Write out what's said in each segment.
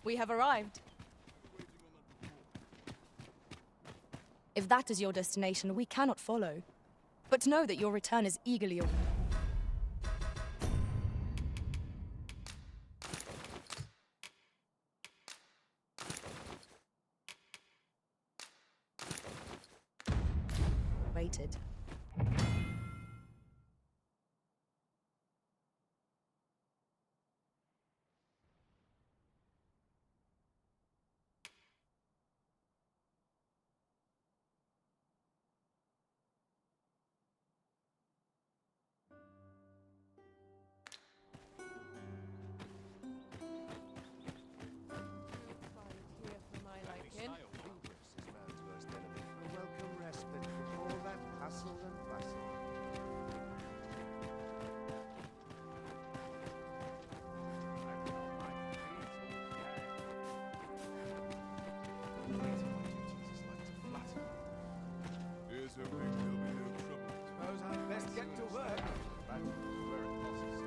We have arrived. If that is your destination, we cannot follow. But know that your return is eagerly awaited.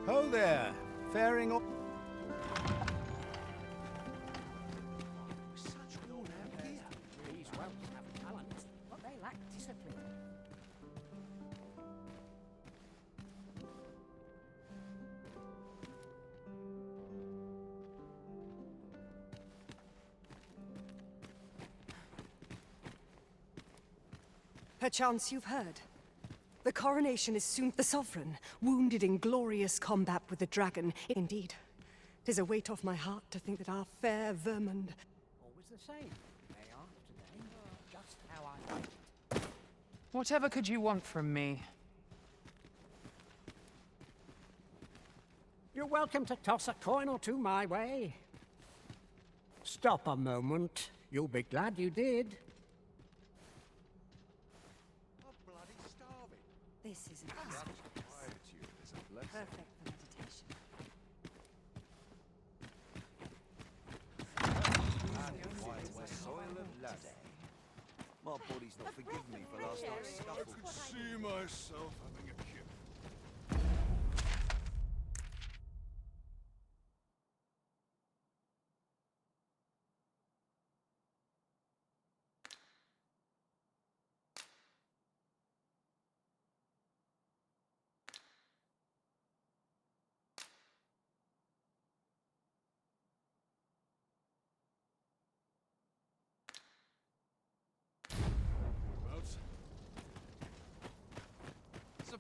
Ho there! Faring on. Such worn out gear. These whelps have talent, but they lack discipline. Perchance you've heard. The coronation is soon. The sovereign, wounded in glorious combat with the dragon. Indeed, 'tis a weight off my heart to think that our fair Vermund... Always the same. They are today. Just how I like it. Whatever could you want from me? You're welcome to toss a coin or two my way. Stop a moment. You'll be glad you did. This is impossible. Perfect for meditation. My body's not forgiven me for last night's scuffle. I could see myself having a kip.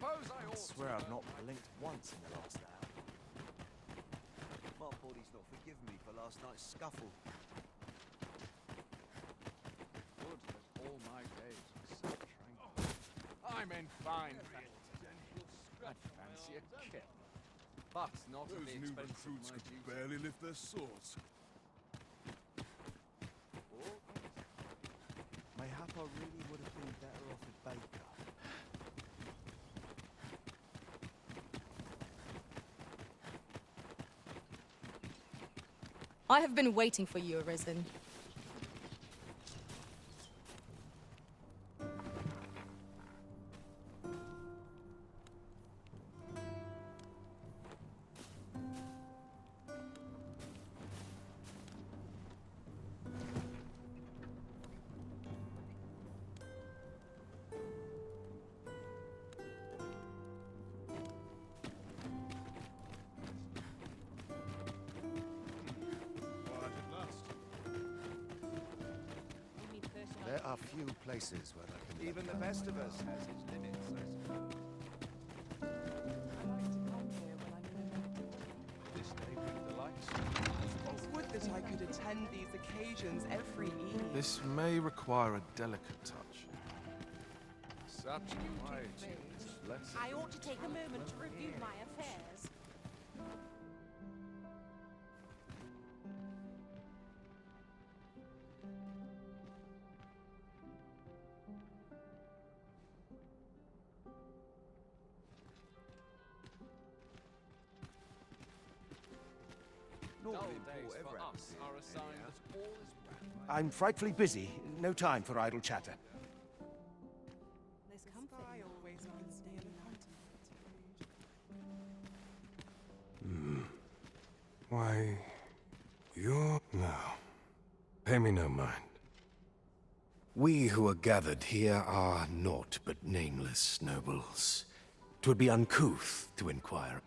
I swear I've not blinked once in the last hour. My body's not forgiven me for last night's scuffle. Good that all my days were so tranquil. I'm in fine I'd fancy a kip, but not at Those the new expense of recruits my could duty. barely lift their swords. Mayhap I really would have been better off with Baker. I have been waiting for you, Arisen. There are few places where I can... Even the best of us has its limits, I suppose. This day bring the lights. Would that I could attend these occasions every evening. This may require a delicate touch. Such quietude is a blessing. I ought to take a moment to review my affairs. Dull days for us are a sign that all is well. I'm frightfully busy. No time for idle chatter. There's comfort. I always understand and Why, No. Pay me no mind. We who are gathered here are naught but nameless nobles. 'Twould be uncouth to inquire.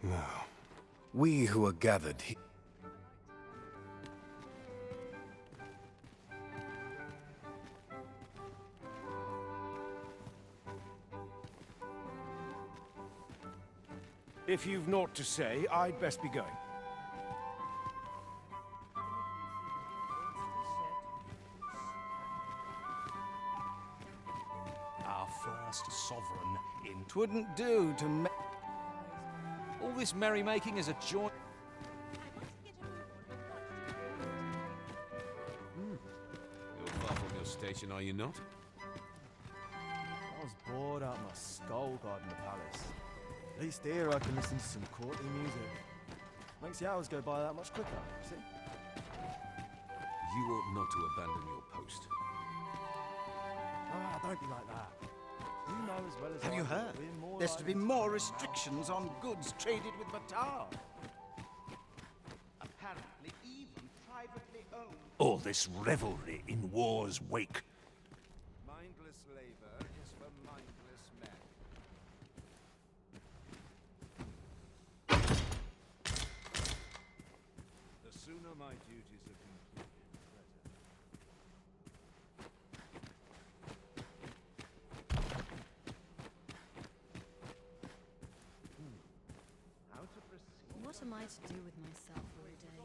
No. We who are gathered here... If you've naught to say, I'd best be going. Our first sovereign in... 'Twouldn't do to All this merrymaking is a joy. You're far from your station, are you not? I was bored out my skull guarding the palace. At least here I can listen to some courtly music. Makes the hours go by that much quicker, see? You ought not to abandon your post. Ah, don't be like that. You know as well as Have I you do, heard? we're more There's to be likely more restrictions on goods traded with Batar. Apparently even privately owned. All this revelry in war's wake. Mindless labor is for mindless men. The sooner my duties are completed, the better. How to proceed? What am I to do with myself all day?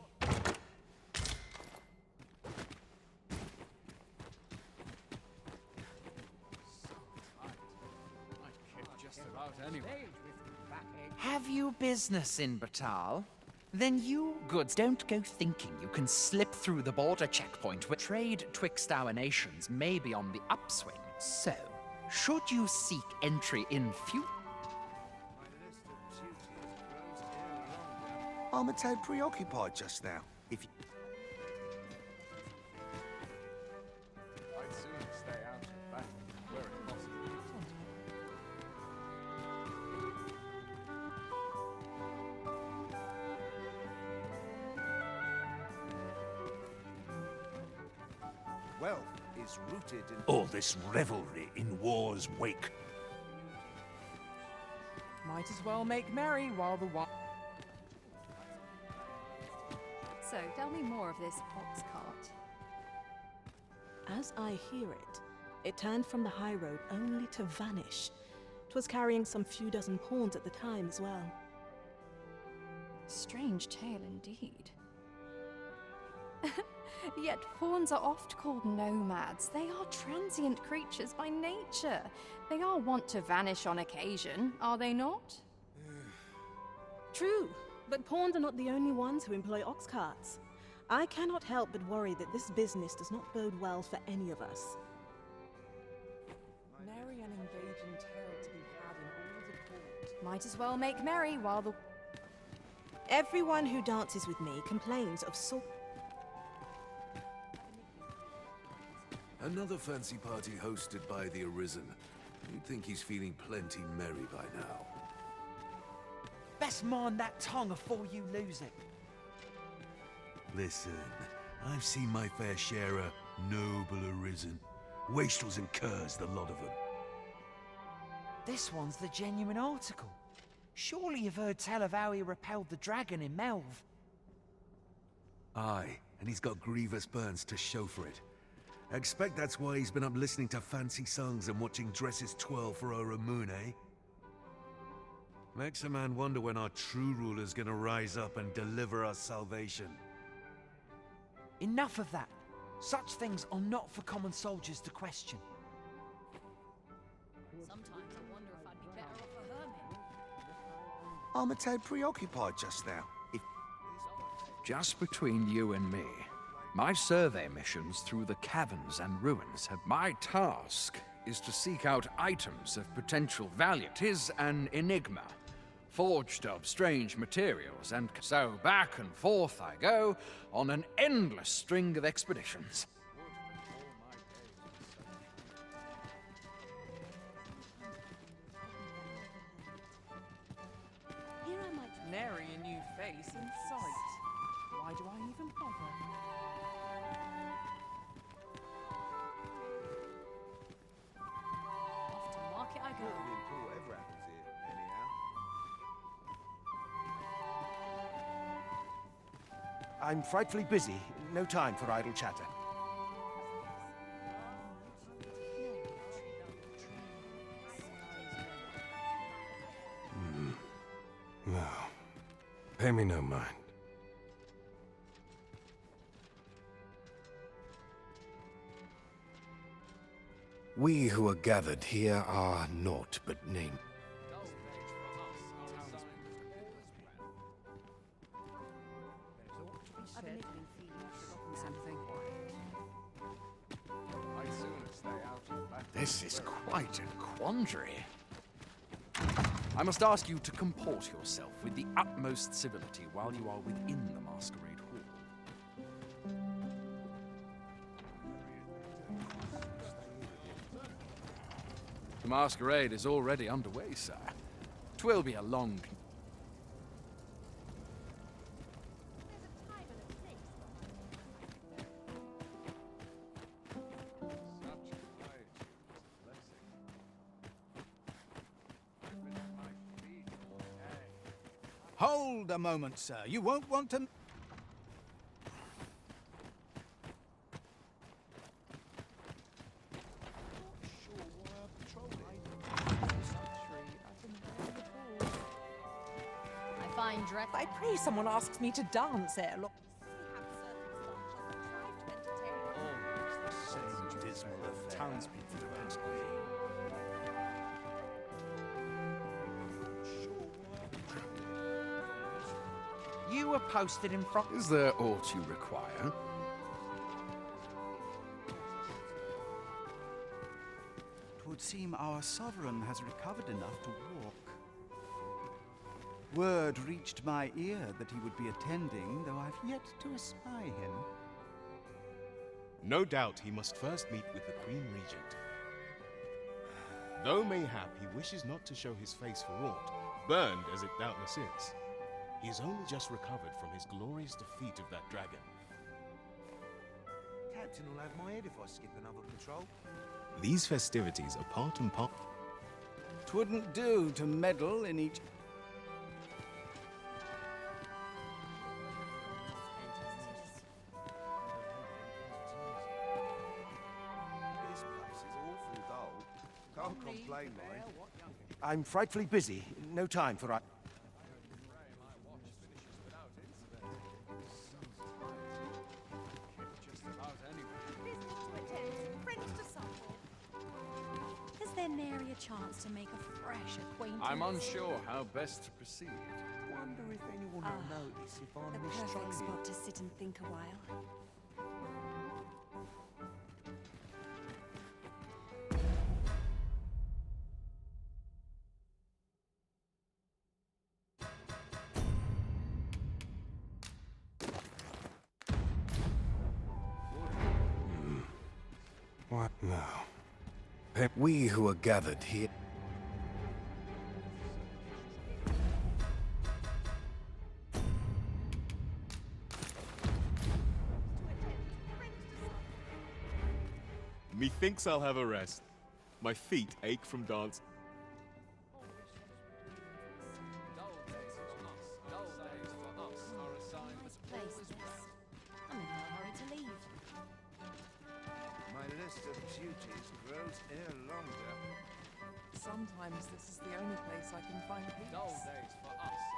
I'd kick just about anyone. Have you business in Batal? Then you goods don't go thinking you can slip through the border checkpoint where trade twixt our nations may be on the upswing. So, should you seek entry in future? I'm a tad preoccupied just now. If you... I'd sooner stay out of battle, were it possible. Wealth is rooted in... All this revelry in war's wake. Might as well make merry while the So, tell me more of this ox cart. As I hear it, it turned from the high road only to vanish. 'Twas carrying some few dozen pawns at the time as well. Strange tale indeed. Yet pawns are oft called nomads. They are transient creatures by nature. They are wont to vanish on occasion, are they not? True, but pawns are not the only ones who employ ox carts. I cannot help but worry that this business does not bode well for any of us. Nary an engaging tale to be had in all the court. Might as well make merry while the... Everyone who dances with me complains of Another fancy party hosted by the Arisen. You'd think he's feeling plenty merry by now. Best mind that tongue afore you lose it. Listen, I've seen my fair share of noble Arisen. Wastrels and curs, the lot of them. This one's the genuine article. Surely you've heard tell of how he repelled the dragon in Melv. Aye, and he's got grievous burns to show for it. I expect that's why he's been up listening to fancy songs and watching dresses twirl for our moon, eh? Makes a man wonder when our true ruler's gonna rise up and deliver us salvation. Enough of that. Such things are not for common soldiers to question. Sometimes I wonder if I'd be better off a hermit. I'm a tad preoccupied just now. If... Just between you and me, my survey missions through the caverns and ruins have... My task is to seek out items of potential value. 'Tis an enigma, forged of strange materials, and so back and forth I go on an endless string of expeditions. Here I might Nary a new face. face in sight. Why do I even bother? Off to market I go. Whatever happens here, anyhow. I'm frightfully busy. No time for idle chatter. No. Pay me no mind. We who are gathered here are naught but named. This is quite a quandary. I must ask you to comport yourself with the utmost civility while you are within the masquerade hall. The masquerade is already underway, sir. 'Twill be a long... Hold a moment, sir. You won't want to... I find dread. I pray someone asks me to dance ere long. Same dismal of townspeople depends on me. You were posted in front. Is there aught you require? Twould seem our sovereign has recovered enough to walk. Word reached my ear that he would be attending, though I've yet to espy him. No doubt he must first meet with the Queen Regent. Though mayhap he wishes not to show his face for aught, burned as it doubtless is, he has only just recovered from his glorious defeat of that dragon. Captain will have my head if I skip another patrol. These festivities are part and part. 'Twouldn't do to meddle in each... This place is awful dull. Can't complain, mate. I'm frightfully busy. No time for... Is there nary a chance to make a fresh acquaintance? I'm unsure how best to proceed. Wonder if anyone will notice if I'm The perfect mistreated. spot to sit and think a while. What? No. We who are gathered here... Methinks I'll have a rest. My feet ache from dance. Place this. I'm in no hurry to leave. My list of duties grows e'er longer. Sometimes this is the only place I can find peace.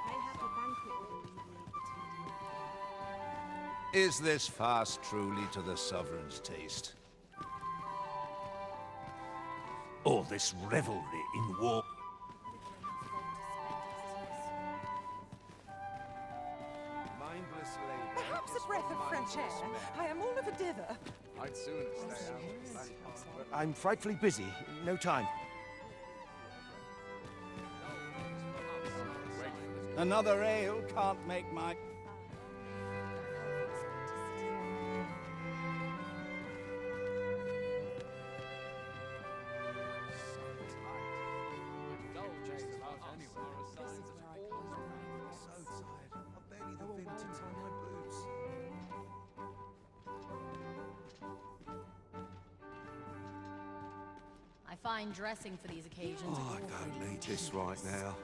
Mayhap a banquet will alleviate the tedium. Is this fast truly to the sovereign's taste? All this revelry in war. Mindless labor. Perhaps a breath of fresh air. I am all of a dither. I'd sooner stay out. I'm frightfully busy. No time. Another ale can't make my... fine dressing for these occasions. Oh, I don't need this right now.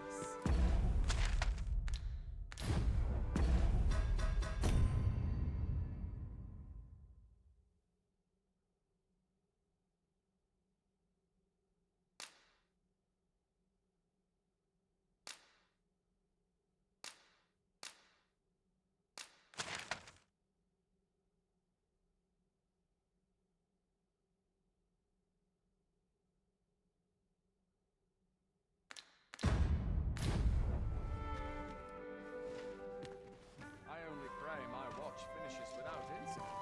I only pray my watch finishes without incident.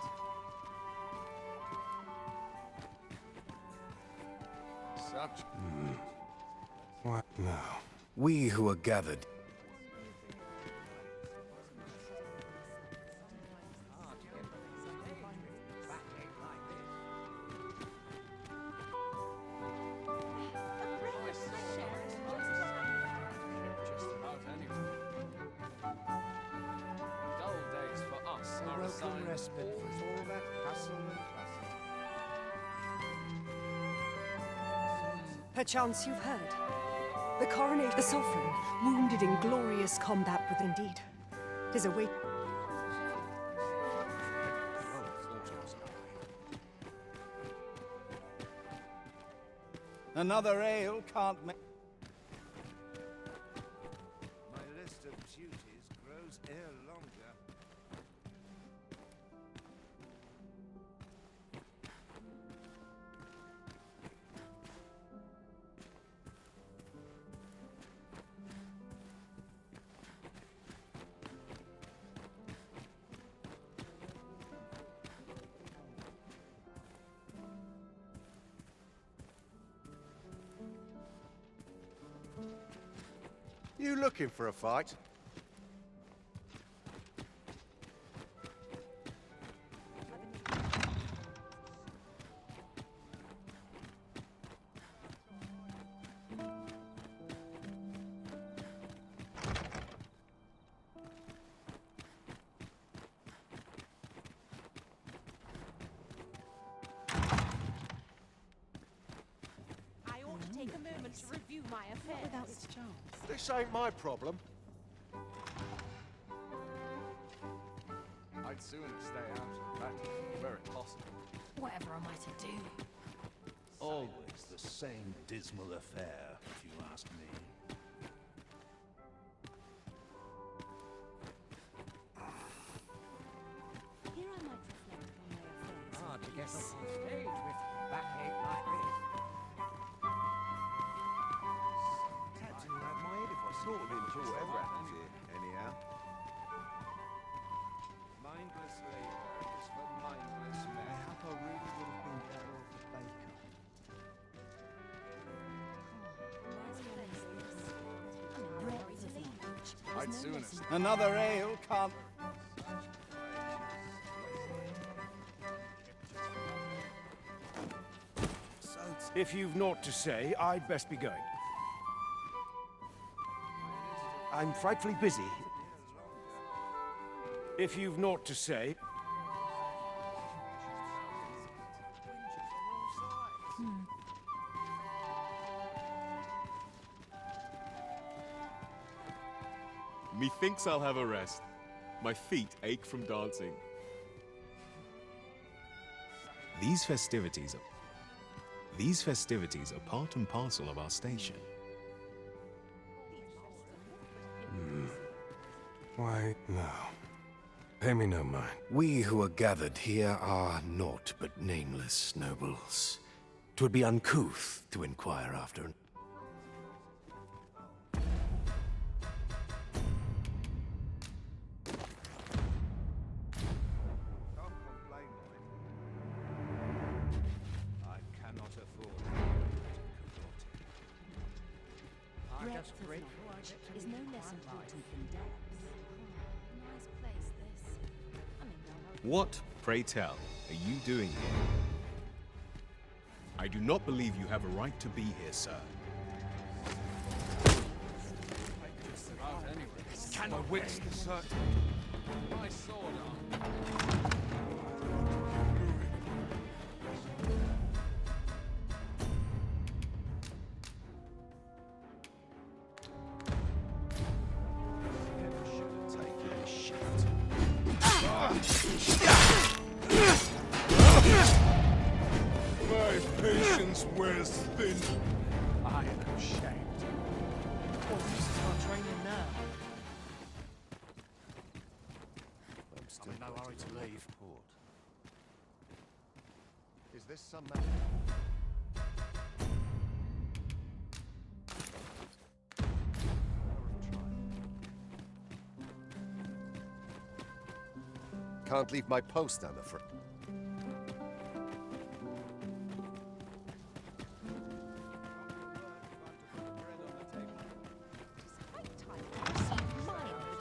Such... What now? We who are gathered... Just about anyone. Dull days for us are a sign of respite from all that hustle and bustle. Perchance you've heard. The coronation, the sovereign, wounded in glorious combat with indeed. 'Tis a wait. Another ale can't make... My list of duties grows ere longer. You looking for a fight? I ought to take a moment to review my affairs. Without its charms. This ain't my problem. I'd sooner stay out of battle, were it possible. Whatever am I to do? Always the same dismal affair, if you ask me. Here I might reflect on my affairs. Hard to get up on stage with backache like this. Tattooing out my head if I sort of enjoy whatever happens here, anyhow. Mindless labor is for mindless men. I really would have been better off a baker. I'd sooner stay. Another ale can't... If you've naught to say, I'd best be going. I'm frightfully busy. If you've naught to say... Methinks I'll have a rest. My feet ache from dancing. These festivities are part and parcel of our station. Why, no. Pay me no mind. We who are gathered here are naught but nameless nobles. 'Twould be uncouth to inquire after... Don't complain, I cannot afford to I'm just grateful I get to is no less important than depth. Nice place, this. I mean, no. What, pray tell, are you doing here? I do not believe you have a right to be here, sir. Just about anyone. Cannot wits desert. My sword arm. Patience wears thin. I am ashamed. Well, this is our training now. I'm in no hurry to leave. Is this some Can't leave my post, I'm afraid.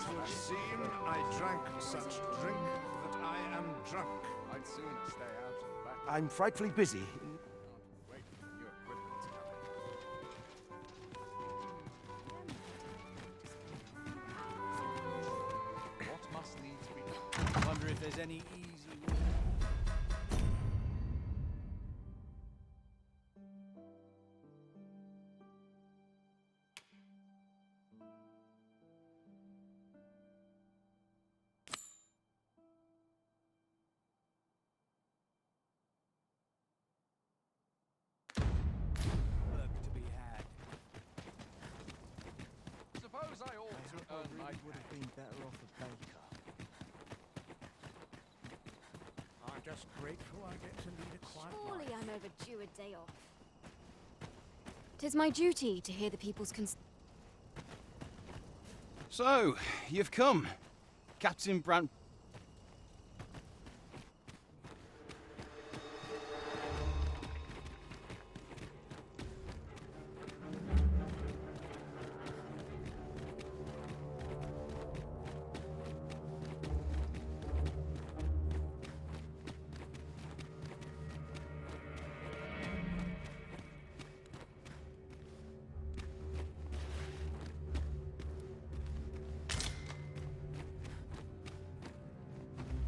Would seem I drank such drink that I am drunk. I'd sooner stay out of that. I'm frightfully busy. Wait for your equipment to come in. What must needs be done? I wonder if there's any easy way. Work to be had. Suppose I ought to earn my Would have been better off a baker. I'm just grateful I get to lead a quiet Surely life. I'm overdue a day off. 'Tis my duty to hear the people's So, you've come. Captain Brant.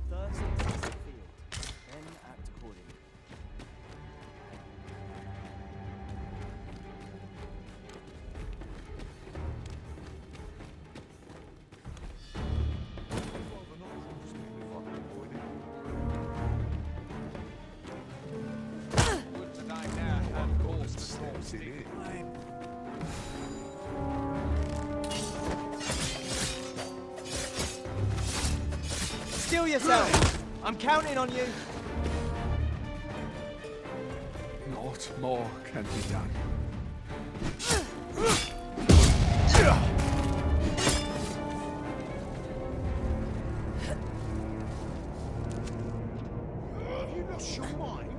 First, assess the field, then act accordingly. would that I now had cause to stop Steel yourself! I'm counting on you! Not more can be done. Have you lost your mind?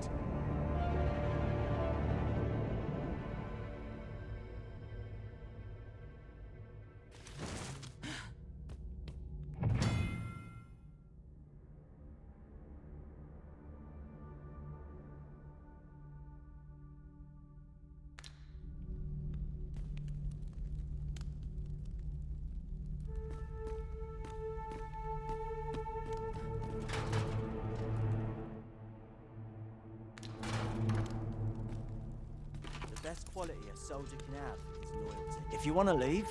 The best quality a soldier can have is loyalty. If you want to leave,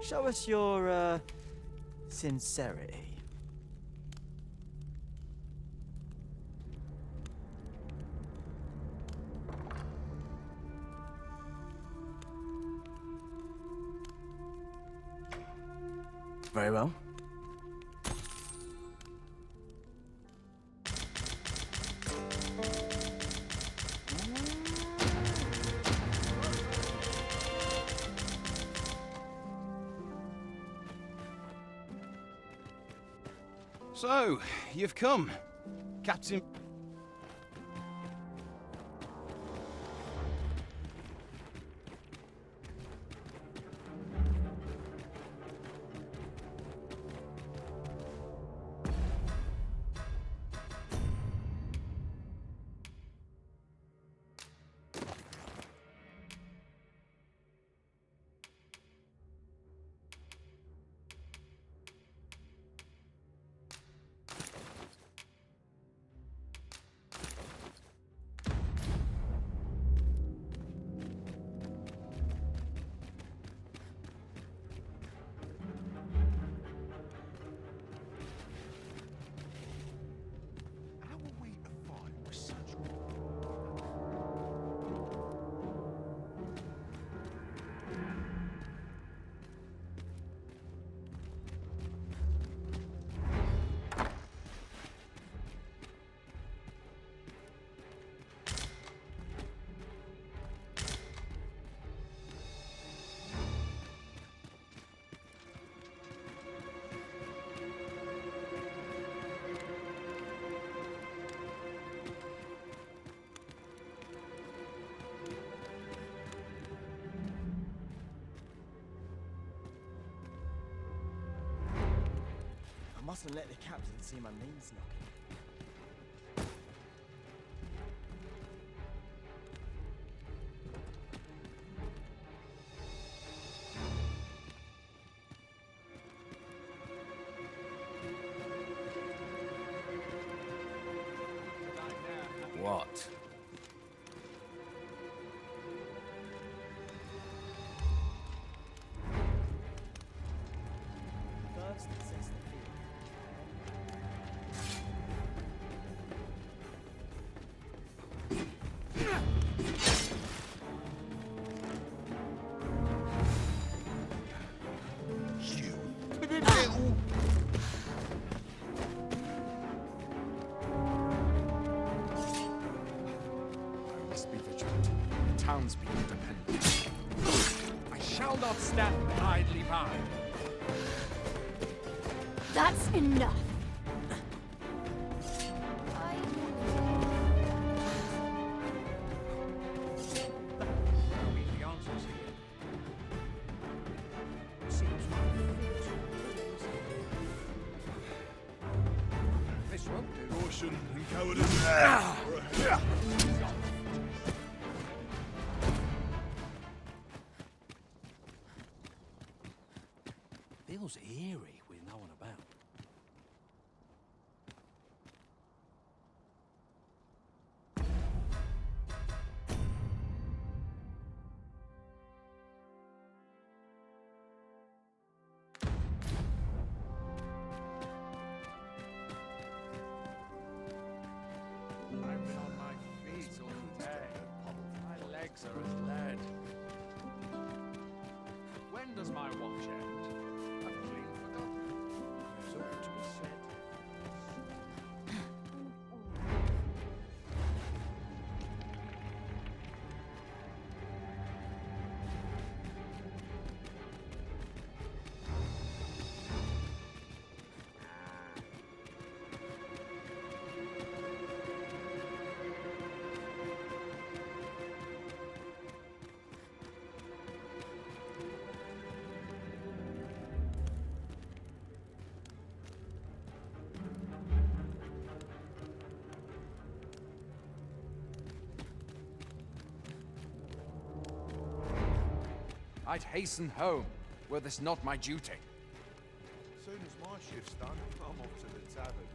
show us your, sincerity. Very well. So, you've come, Captain. Mustn't let the captain see my knees knocking. What? First, it says the field. I must be vigilant. The townspeople depend on me. I shall not stand idly by. That's enough. The answers here. Seems this won't do. Caution and cowardice. Feels eerie with no one about. I've been on my feet all day. My legs are as lead. When does my watch end? I've clean forgotten. Resort to a set. I'd hasten home, were this not my duty. As soon as my shift's done, I'm off to the tavern.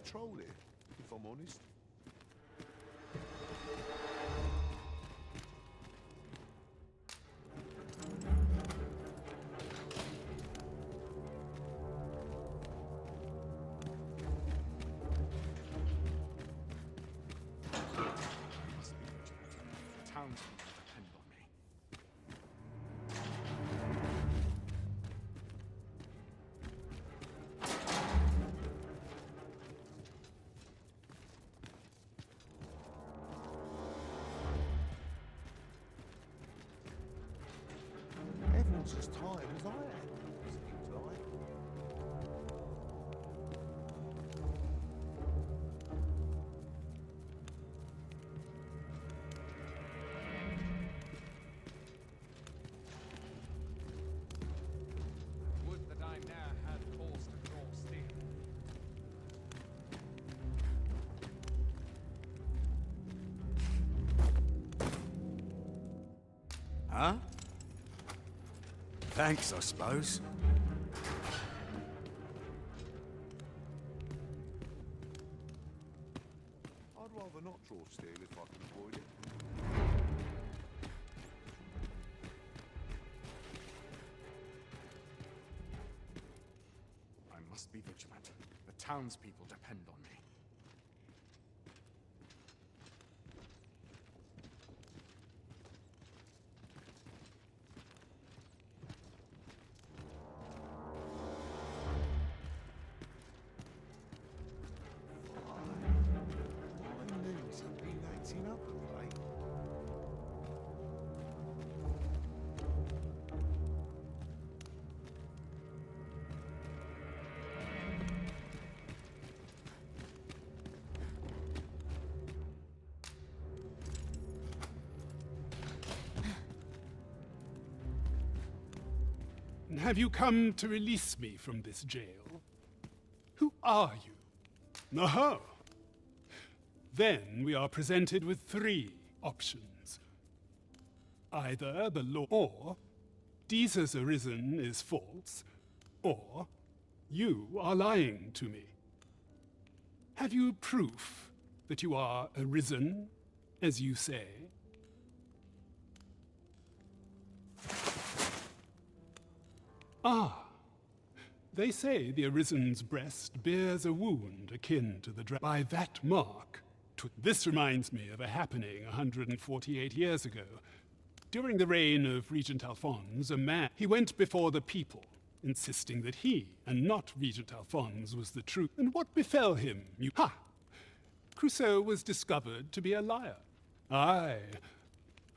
Patrol it, if I'm honest. Townspeople depend on me. Thanks, I suppose. I'd rather not draw steel if I can avoid it. I must be vigilant. The townspeople depend on me. Have you come to release me from this jail? Who are you? Oh. Then we are presented with 3 options. Either the law, or Jesus arisen is false, or you are lying to me. Have you proof that you are arisen, as you say? Ah, they say the Arisen's breast bears a wound akin to the by that mark. This reminds me of a happening 148 years ago. During the reign of Regent Alphonse, he went before the people, insisting that he, and not Regent Alphonse, was the truth. And what befell him? Crusoe was discovered to be a liar. Aye,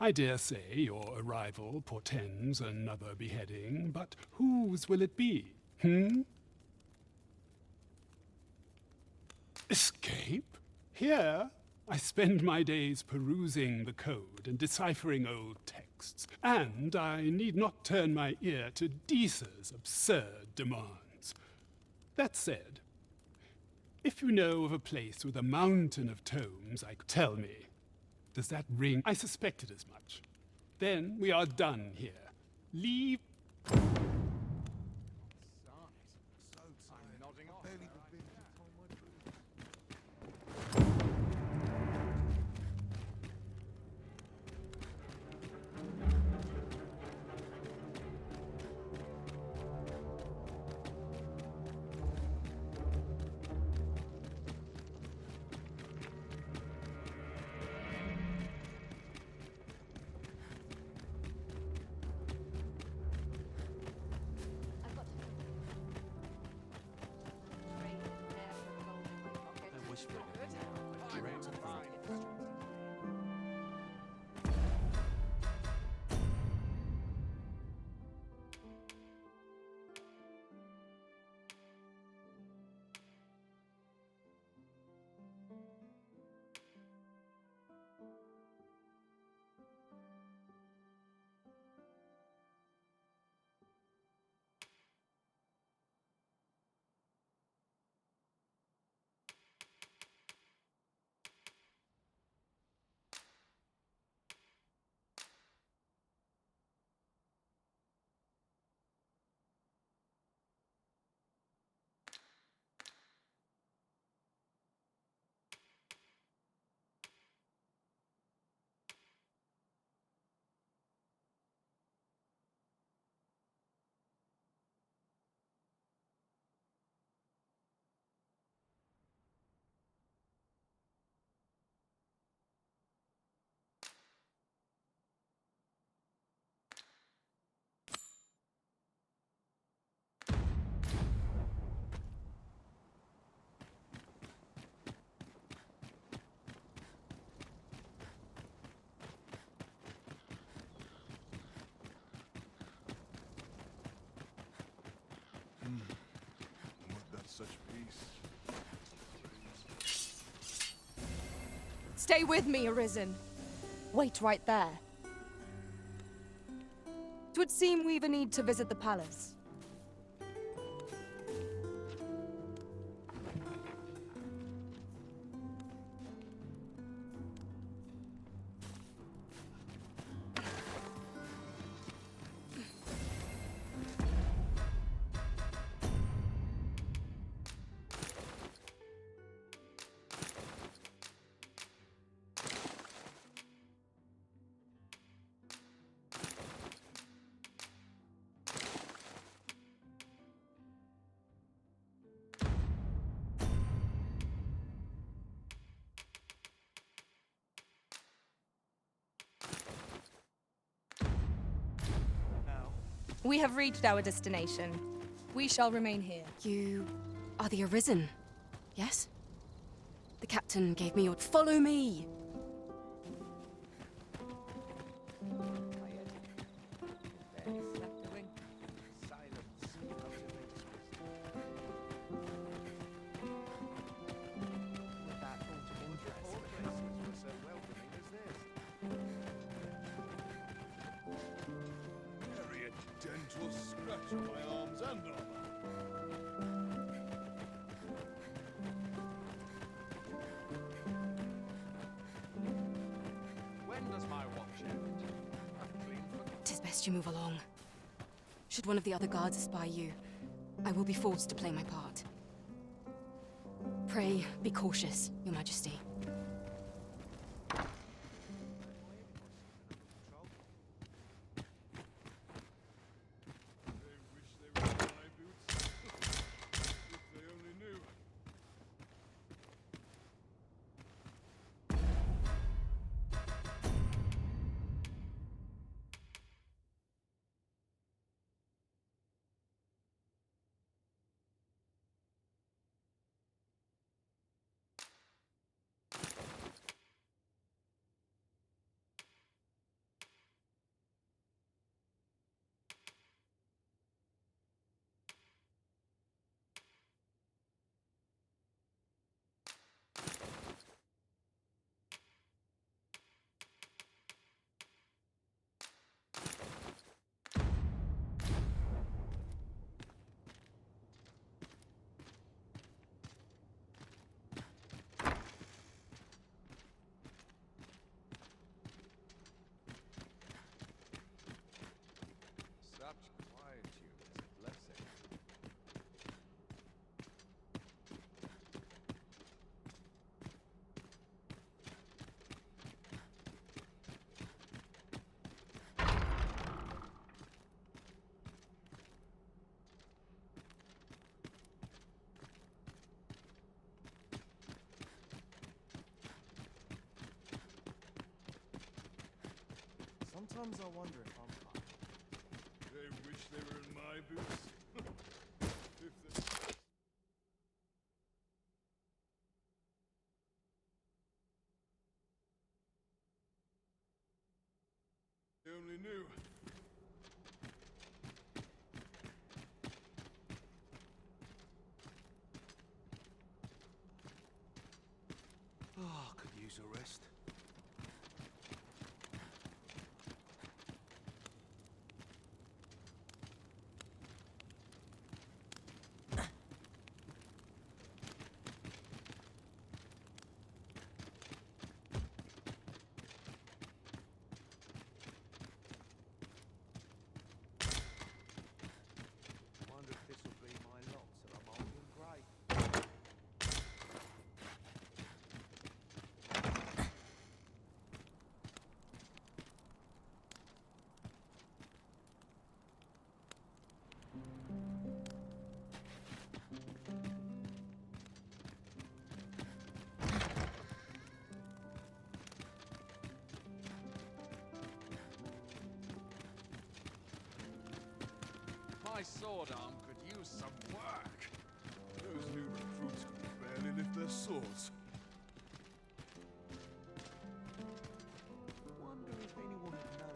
I dare say your arrival portends another beheading, but whose will it be? Escape? Here, I spend my days perusing the code and deciphering old texts, and I need not turn my ear to Deesa's absurd demands. That said, if you know of a place with a mountain of tomes, tell me. Does that ring? I suspected as much. Then we are done here. Leave. Such peace. Stay with me, Arisen. Wait right there. 'Twould seem we've a need to visit the palace. We have reached our destination. We shall remain here. You are the Arisen, yes? The captain gave me your... Follow me! Gentle scratch on my arms and armor. When does my watch end? Tis best you move along. Should one of the other guards espy you, I will be forced to play my part. Pray, be cautious, Your Majesty. Sometimes I wonder if I'm fine. They wish they were in my boots. If they... They only knew. Oh, could use a rest. Wonder if this'll be my lot till I'm old and grey. My sword arm could use some work. Those new recruits could barely lift their swords. Wonder if anyone would know.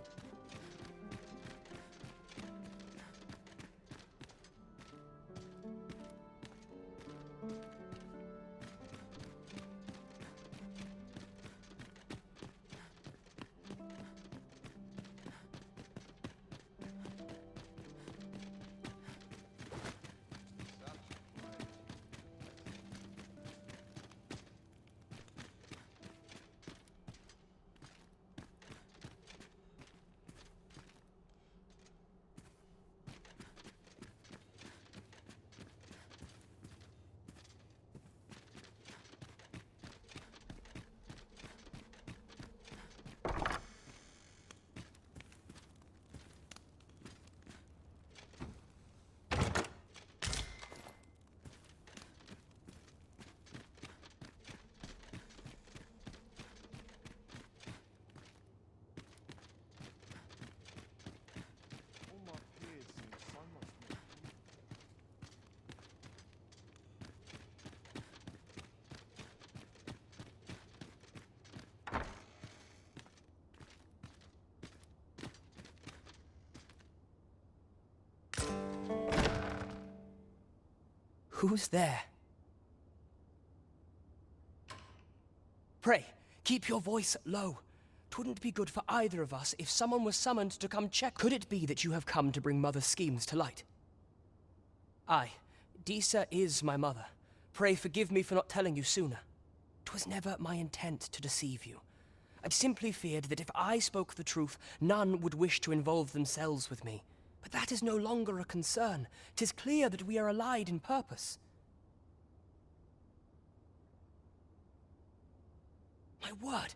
Who's there? Pray, keep your voice low. 'Twouldn't be good for either of us if someone was summoned to come check. Could it be that you have come to bring Mother's schemes to light? Aye, Disa is my mother. Pray forgive me for not telling you sooner. 'Twas never my intent to deceive you. I'd simply feared that if I spoke the truth, none would wish to involve themselves with me. But that is no longer a concern. 'Tis clear that we are allied in purpose. My word!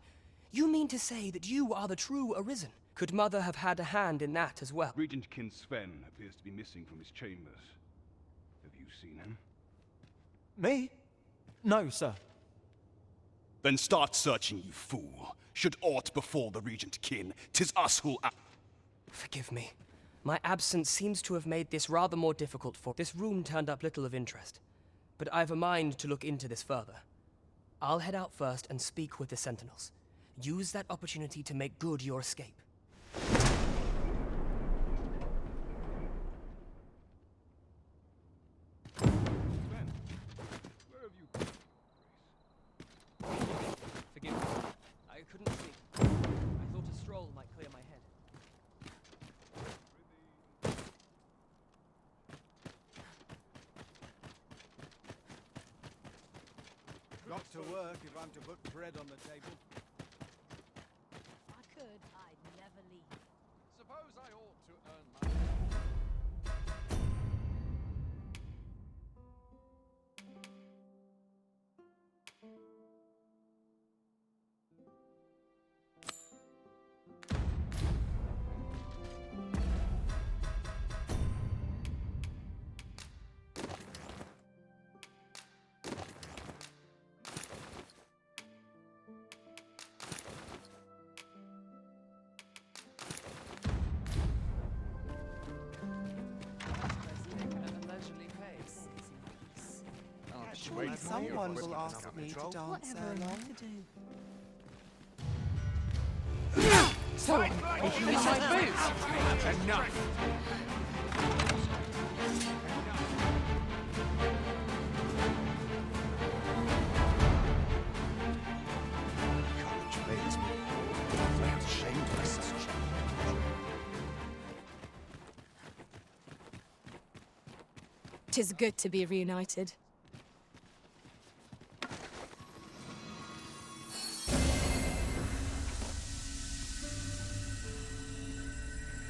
You mean to say that you are the true Arisen? Could Mother have had a hand in that as well? Regent Kin Sven appears to be missing from his chambers. Have you seen him? Me? No, sir. Then start searching, you fool. Should aught befall the Regent Kin, 'tis us who'll Forgive me. My absence seems to have made this rather more difficult for... This room turned up little of interest, but I've a mind to look into this further. I'll head out first and speak with the Sentinels. Use that opportunity to make good your escape. Forgive me. I couldn't see. I thought a stroll might clear my head. Got to work if I'm to put bread on the table. If I could, I'd never leave. Suppose I ought to earn my... Surely someone will ask me to dance along. So, making inside boots. Enough. Courage fails me. I am ashamed of myself. Tis good to be reunited.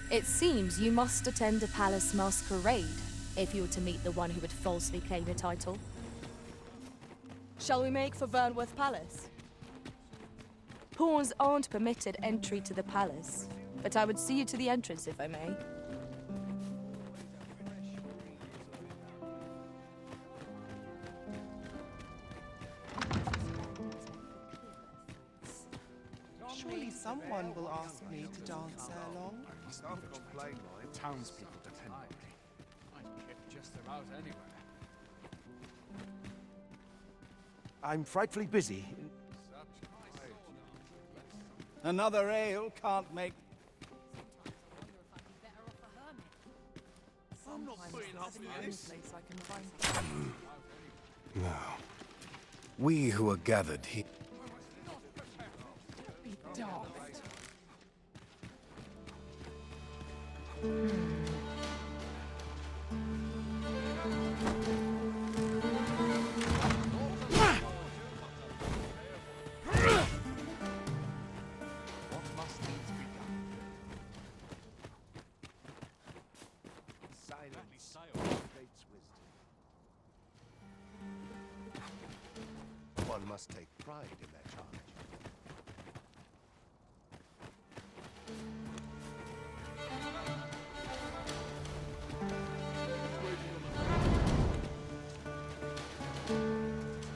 It seems you must attend a palace masquerade if you were to meet the one who would falsely claim the title. Shall we make for Vernworth Palace? Pawns aren't permitted entry to the palace, but I would see you to the entrance if I may. Surely someone will ask me to dance along. Can't complain, right? Townspeople depend on me. I'd get just about anywhere. I'm frightfully busy. Another ale can't make... I'm not putting up with this. Now, we who are gathered here... One must take pride in their charge.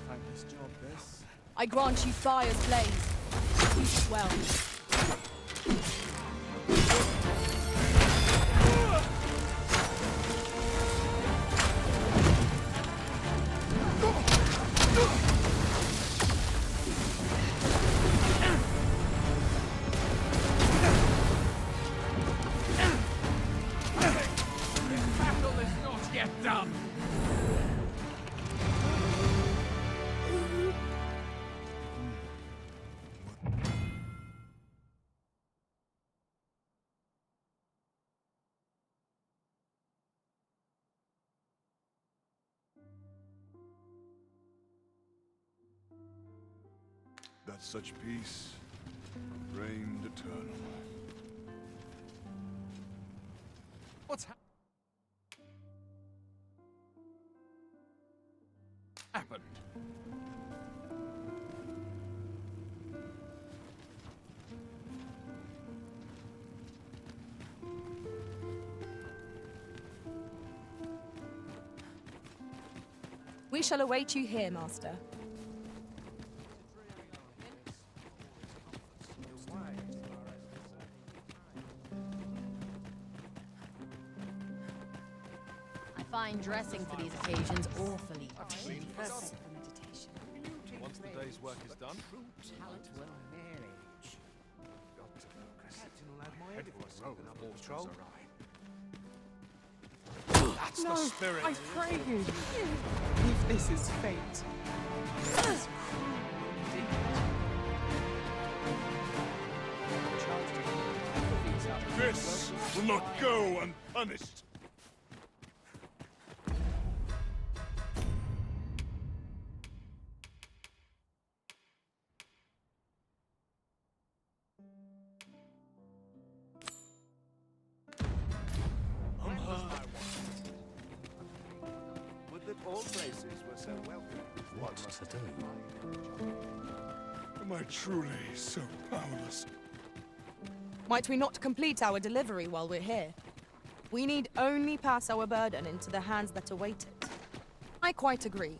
Thankless job, this. I grant you fire's blaze. Use it well. that such peace reigned eternal. What's happened? We shall await you here, Master. I find dressing for these occasions awfully perfect for meditation. Once the day's work is done, Talent will manage. Got to focus. Captain will have my head if I roll the patrol. that's the spirit. I pray you, if this is fate. This will not go unpunished. Would that all places were so welcome. What to do? Am I truly so powerless? Might we not complete our delivery while we're here? We need only pass our burden into the hands that await it. I quite agree.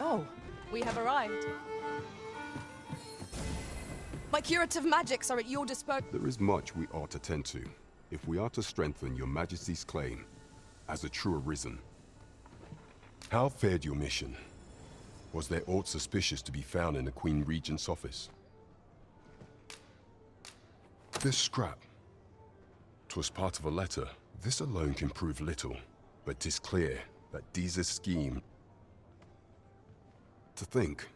Oh, we have arrived. My curative magics are at your disposal. There is much we ought to tend to, if we are to strengthen your Majesty's claim as a true Arisen. How fared your mission? Was there aught suspicious to be found in the Queen Regent's office? This scrap. 'Twas part of a letter. This alone can prove little, but 'tis clear that Deeza's scheme. To think,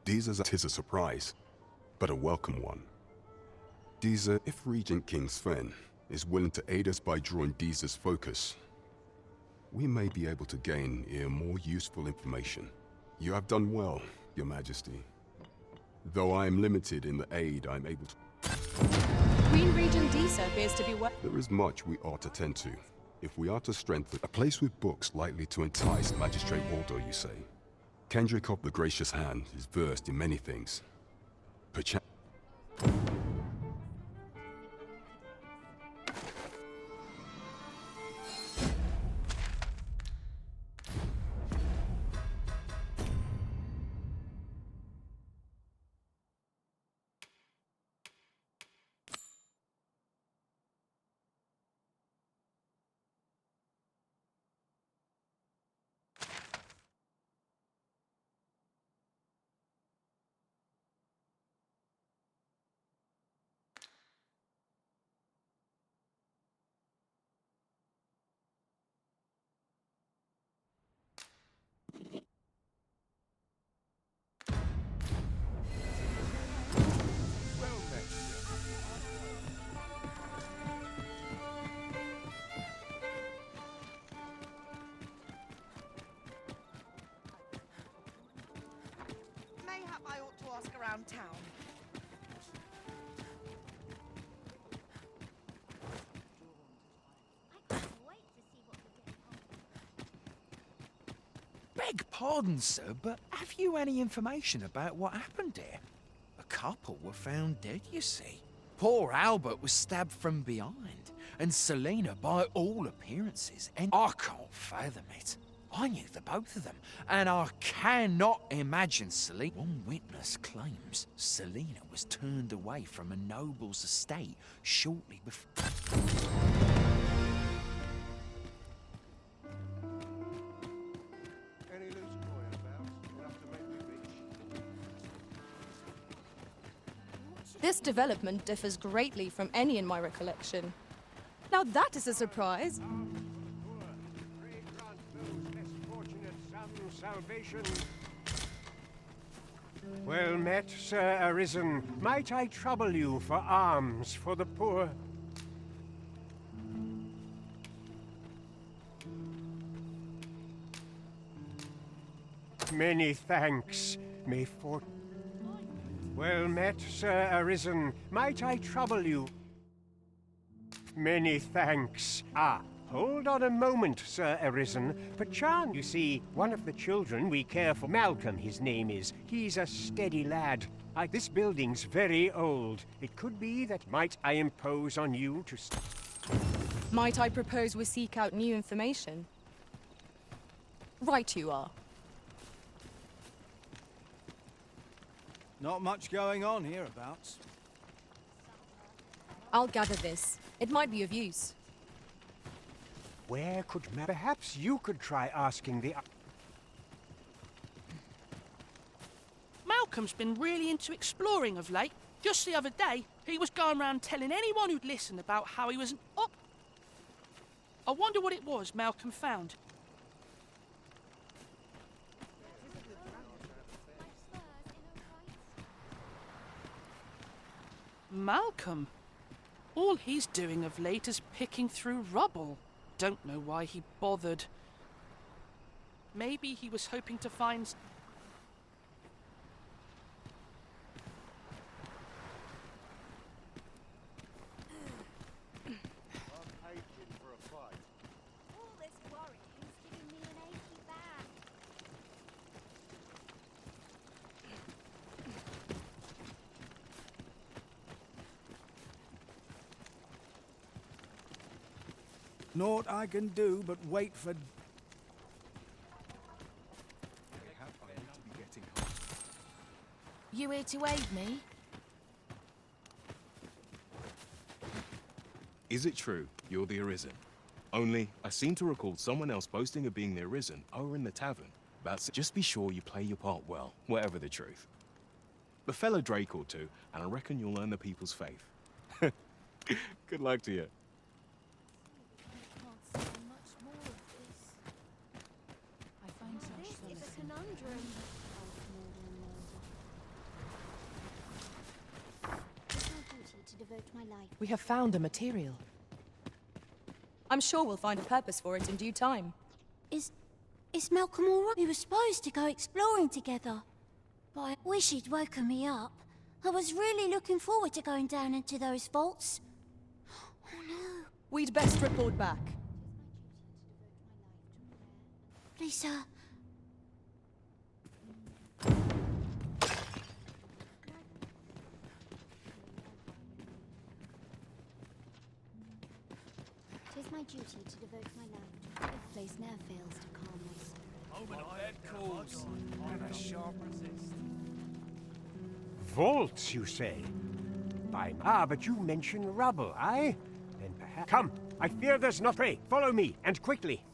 Deeza's a surprise, but a welcome one. Deeza, if Regent King Sven is willing to aid us by drawing Deeza's focus, we may be able to gain even more useful information. You have done well, Your Majesty. Though I am limited in the aid I'm able to. Queen Regent Deeza appears to be There is much we ought to tend to, if we are to strengthen a place with books likely to entice Magistrate Waldo, you say. Kendrick of the Gracious Hand is versed in many things. Perchance. Mayhap I ought to ask around town. Beg pardon, sir, but have you any information about what happened here? A couple were found dead, you see. Poor Albert was stabbed from behind, and Selena, by all appearances, and I can't fathom it. I knew the both of them, and I cannot imagine Selena. One witness claims Selena was turned away from a noble's estate shortly before. Any loose coin about? Enough to make me rich. This development differs greatly from any in my recollection. Now that is a surprise. Salvation. Well met, Sir Arisen. Might I trouble you for alms for the poor? Many thanks. May fort. Well met, Sir Arisen. Might I trouble you? Many thanks. Ah. Hold on a moment, Sir Arisen. Perchance, you see, one of the children we care for, Malcolm his name is. He's a steady lad. This building's very old. It could be that might I impose on you to... Might I propose we seek out new information? Right you are. Not much going on hereabouts. I'll gather this. It might be of use. Where could... Perhaps you could try asking the... Malcolm's been really into exploring of late. Just the other day, he was going around telling anyone who'd listen about how he was an op... I wonder what it was Malcolm found. Malcolm? All he's doing of late is picking through rubble. Don't know why he bothered. Maybe he was hoping to find... All this worrying's giving me an achy back. Naught I can do but wait for... You here to aid me? Is it true you're the Arisen? Only, I seem to recall someone else boasting of being the Arisen over in the tavern. Just be sure you play your part well, whatever the truth. The fellow Drake or two, and I reckon you'll earn the people's faith. Good luck to you. This is a conundrum. It's my duty to devote my life. We have found the material. I'm sure we'll find a purpose for it in due time. Is Malcolm all right? We were supposed to go exploring together. But I wish he'd woken me up. I was really looking forward to going down into those vaults. Oh no. We'd best report back. Please, sir. Tis my duty to devote my life. This place ne'er fails to calm my soul. Overnight calls and a sharp resist. Vaults, you say? But you mention rubble, aye? Then perhaps... Come, I fear there's not... Pray, follow me, and quickly.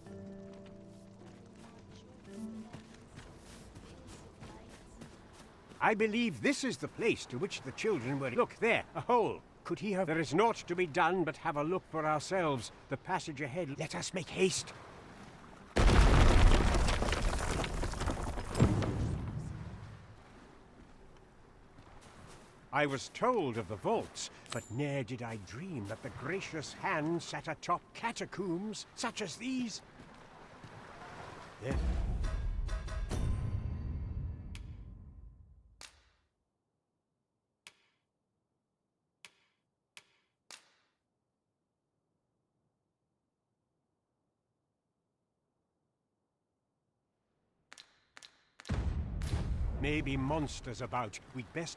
I believe this is the place to which the children were... Look, there, a hole. Could he have... There is naught to be done but have a look for ourselves. The passage ahead... Let us make haste. I was told of the vaults, but ne'er did I dream that the gracious hand sat atop catacombs such as these. There. Maybe monsters about. We'd best be